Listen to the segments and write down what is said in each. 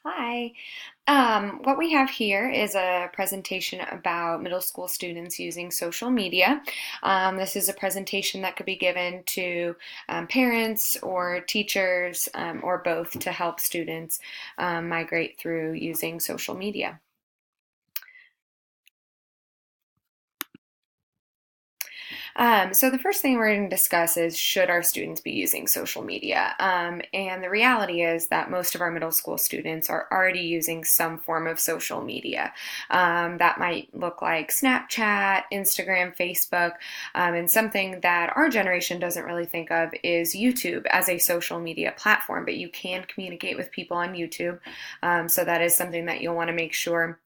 Hi. What we have here is a presentation about middle school students using social media. This is a presentation that could be given to parents or teachers or both to help students migrate through using social media. So the first thing we're going to discuss is should our students be using social media? And the reality is that most of our middle school students are already using some form of social media. That might look like Snapchat, Instagram, Facebook, and something that our generation doesn't really think of is YouTube as a social media platform, but you can communicate with people on YouTube. So that is something that you'll want to make sure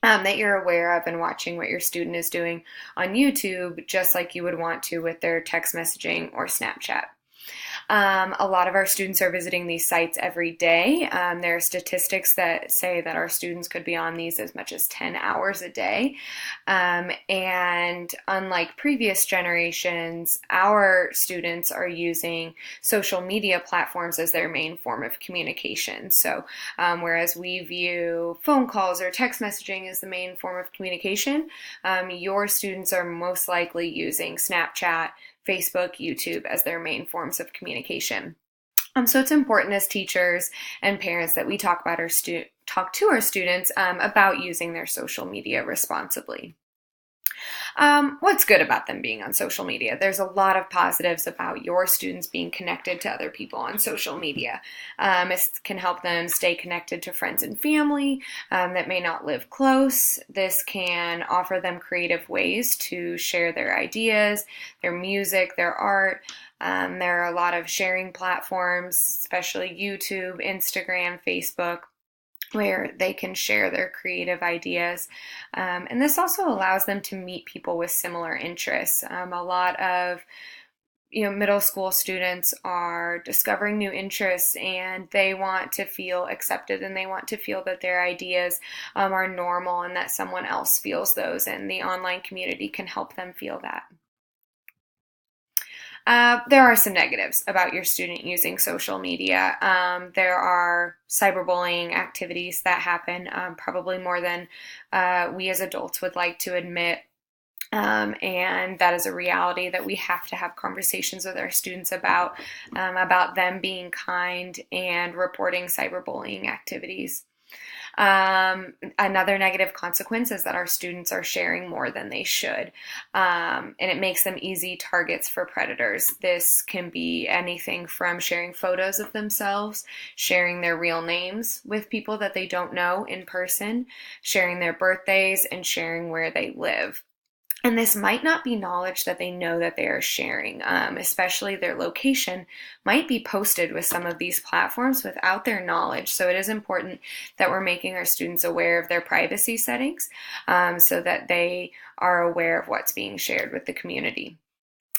that you're aware of and watching what your student is doing on YouTube, just like you would want to with their text messaging or Snapchat. A lot of our students are visiting these sites every day. There are statistics that say that our students could be on these as much as 10 hours a day. And unlike previous generations, our students are using social media platforms as their main form of communication. So, whereas we view phone calls or text messaging as the main form of communication, your students are most likely using Snapchat, Facebook, YouTube as their main forms of communication. So it's important as teachers and parents that we talk to our students about using their social media responsibly. What's good about them being on social media? There's a lot of positives about your students being connected to other people on social media. It can help them stay connected to friends and family that may not live close. This can offer them creative ways to share their ideas, their music, their art. There are a lot of sharing platforms, especially YouTube, Instagram, Facebook, where they can share their creative ideas. And this also allows them to meet people with similar interests. A lot of middle school students are discovering new interests and they want to feel accepted and they want to feel that their ideas are normal and that someone else feels those, and the online community can help them feel that. There are some negatives about your student using social media. There are cyberbullying activities that happen, probably more than we as adults would like to admit. And that is a reality that we have to have conversations with our students about them being kind and reporting cyberbullying activities. Another negative consequence is that our students are sharing more than they should, and it makes them easy targets for predators. This can be anything from sharing photos of themselves, sharing their real names with people that they don't know in person, sharing their birthdays, and sharing where they live. And this might not be knowledge that they know that they are sharing, especially their location might be posted with some of these platforms without their knowledge. So it is important that we're making our students aware of their privacy settings so that they are aware of what's being shared with the community.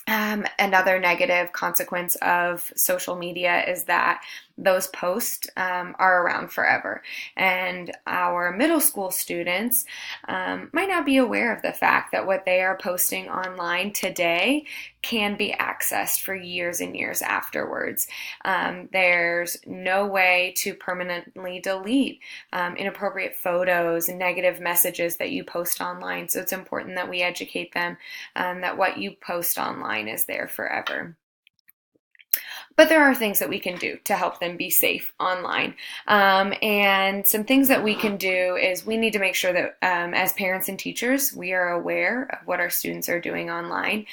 Another negative consequence of social media is that those posts are around forever. And our middle school students might not be aware of the fact that what they are posting online today can be accessed for years and years afterwards. There's no way to permanently delete inappropriate photos and negative messages that you post online. So it's important that we educate them that what you post online is there forever. But there are things that we can do to help them be safe online. And some things that we can do is we need to make sure that as parents and teachers, we are aware of what our students are doing online.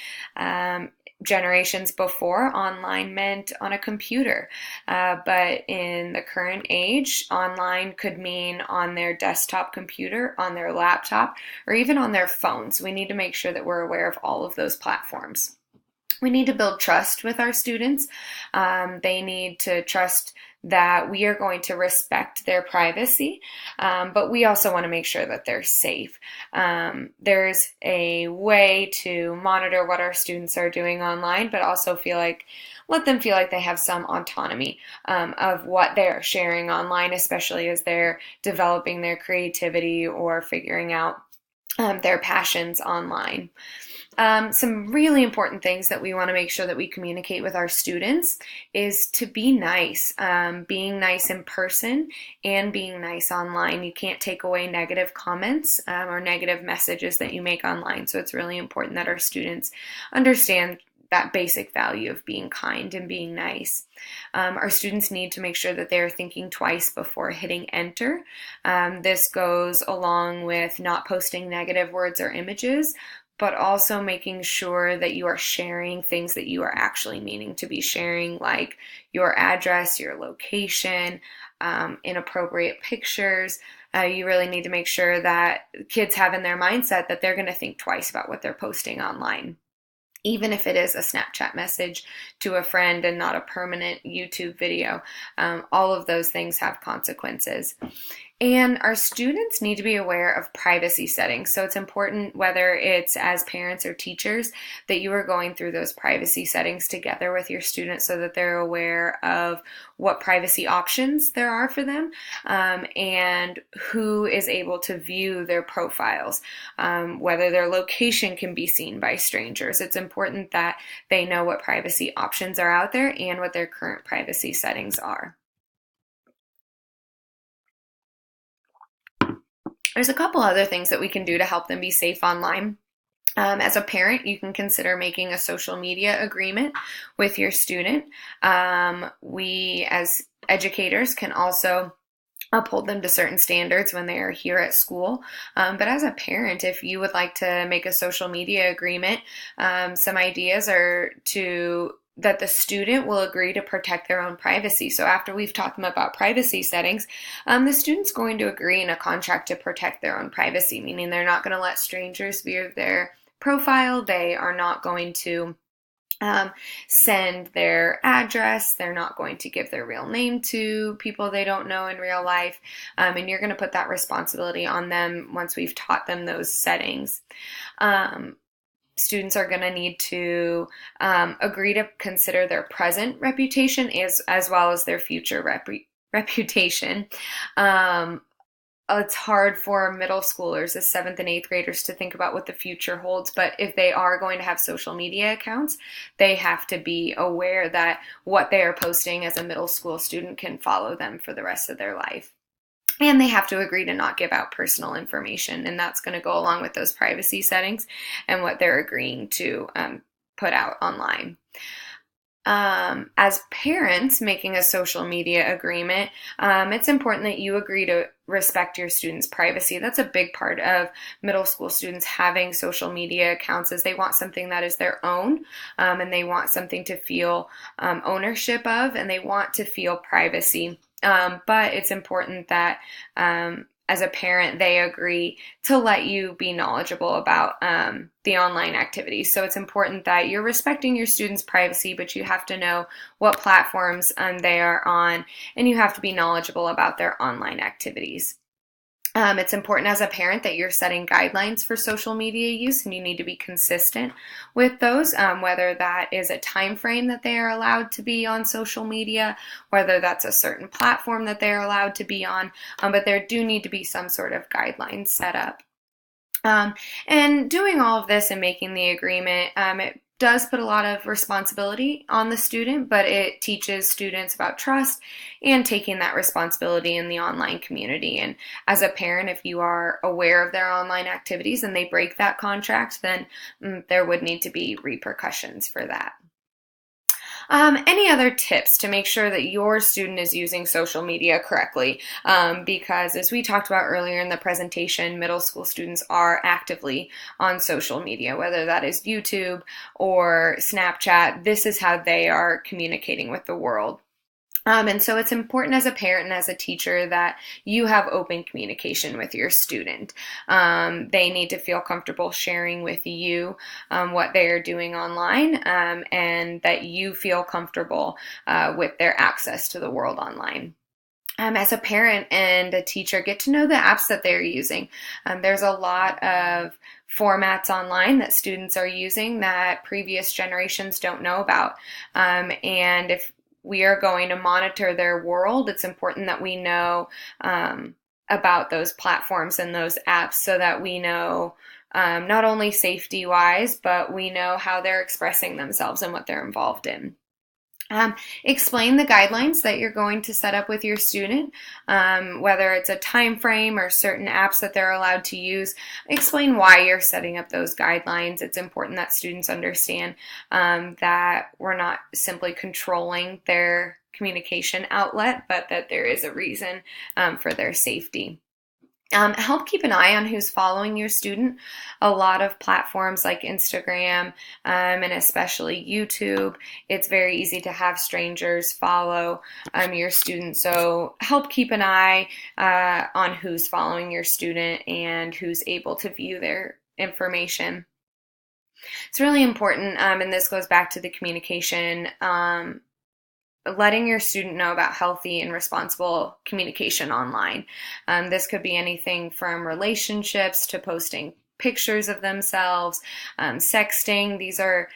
Generations before, online meant on a computer, but in the current age, online could mean on their desktop computer, on their laptop, or even on their phones. We need to make sure that we're aware of all of those platforms. We need to build trust with our students. They need to trust that we are going to respect their privacy, but we also want to make sure that they're safe. There's a way to monitor what our students are doing online, but also let them feel like they have some autonomy of what they're sharing online, especially as they're developing their creativity or figuring out their passions online. Some really important things that we want to make sure that we communicate with our students is to be nice, being nice in person and being nice online. You can't take away negative comments or negative messages that you make online. So it's really important that our students understand that basic value of being kind and being nice. Our students need to make sure that they're thinking twice before hitting enter. This goes along with not posting negative words or images, but also making sure that you are sharing things that you are actually meaning to be sharing, like your address, your location, inappropriate pictures. You really need to make sure that kids have in their mindset that they're going to think twice about what they're posting online. Even if it is a Snapchat message to a friend and not a permanent YouTube video, all of those things have consequences. And our students need to be aware of privacy settings. So it's important, whether it's as parents or teachers, that you are going through those privacy settings together with your students so that they're aware of what privacy options there are for them, and who is able to view their profiles, whether their location can be seen by strangers. It's important that they know what privacy options are out there and what their current privacy settings are. There's a couple other things that we can do to help them be safe online. As a parent, you can consider making a social media agreement with your student. We, as educators, can also uphold them to certain standards when they are here at school. But as a parent, if you would like to make a social media agreement, some ideas are that the student will agree to protect their own privacy. So after we've taught them about privacy settings, the student's going to agree in a contract to protect their own privacy, meaning they're not going to let strangers view their profile. They are not going to send their address. They're not going to give their real name to people they don't know in real life. And you're going to put that responsibility on them once we've taught them those settings. Students are going to need to agree to consider their present reputation as well as their future reputation. It's hard for middle schoolers, as 7th and 8th graders, to think about what the future holds. But if they are going to have social media accounts, they have to be aware that what they are posting as a middle school student can follow them for the rest of their life. And they have to agree to not give out personal information, and that's going to go along with those privacy settings and what they're agreeing to put out online. As parents making a social media agreement, it's important that you agree to respect your students' privacy. That's a big part of middle school students having social media accounts, is they want something that is their own, and they want something to feel ownership of, and they want to feel privacy. But it's important that as a parent, they agree to let you be knowledgeable about the online activities. So it's important that you're respecting your students' privacy, but you have to know what platforms they are on, and you have to be knowledgeable about their online activities. It's important as a parent that you're setting guidelines for social media use, and you need to be consistent with those, whether that is a time frame that they are allowed to be on social media, whether that's a certain platform that they're allowed to be on, but there do need to be some sort of guidelines set up. And doing all of this and making the agreement, it does put a lot of responsibility on the student, but it teaches students about trust and taking that responsibility in the online community. And as a parent, if you are aware of their online activities and they break that contract, then there would need to be repercussions for that. Any other tips to make sure that your student is using social media correctly? Because as we talked about earlier in the presentation, middle school students are actively on social media, whether that is YouTube or Snapchat. This is how they are communicating with the world. And so it's important as a parent and as a teacher that you have open communication with your student. They need to feel comfortable sharing with you what they are doing online, and that you feel comfortable with their access to the world online. As a parent and a teacher, get to know the apps that they're using. There's a lot of formats online that students are using that previous generations don't know about. And if we are going to monitor their world, it's important that we know about those platforms and those apps so that we know not only safety wise, but we know how they're expressing themselves and what they're involved in. Explain the guidelines that you're going to set up with your student, whether it's a time frame or certain apps that they're allowed to use. Explain why you're setting up those guidelines. It's important that students understand that we're not simply controlling their communication outlet, but that there is a reason for their safety. Help keep an eye on who's following your student. A lot of platforms like Instagram and especially YouTube, it's very easy to have strangers follow your student. So help keep an eye on who's following your student and who's able to view their information. It's really important, and this goes back to the communication. Letting your student know about healthy and responsible communication online. This could be anything from relationships to posting pictures of themselves, sexting. These are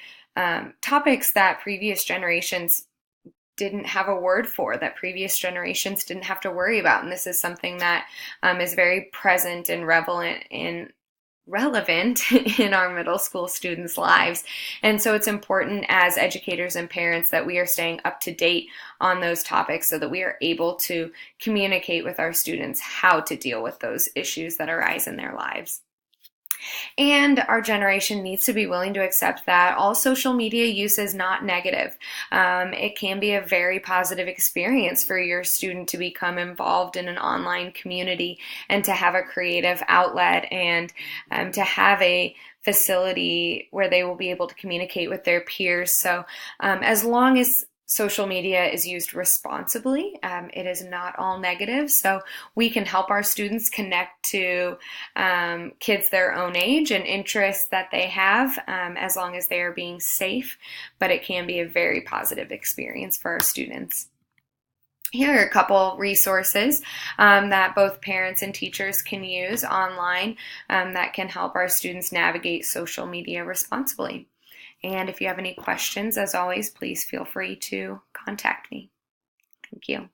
topics that previous generations didn't have a word for, that previous generations didn't have to worry about. And this is something that is very present and relevant in our middle school students' lives. And so it's important as educators and parents that we are staying up to date on those topics so that we are able to communicate with our students how to deal with those issues that arise in their lives. And our generation needs to be willing to accept that all social media use is not negative. It can be a very positive experience for your student to become involved in an online community and to have a creative outlet and to have a facility where they will be able to communicate with their peers. So as long as social media is used responsibly, it is not all negative. So we can help our students connect to kids their own age and interests that they have, as long as they are being safe. But it can be a very positive experience for our students. Here are a couple resources that both parents and teachers can use online that can help our students navigate social media responsibly. And if you have any questions, as always, please feel free to contact me. Thank you.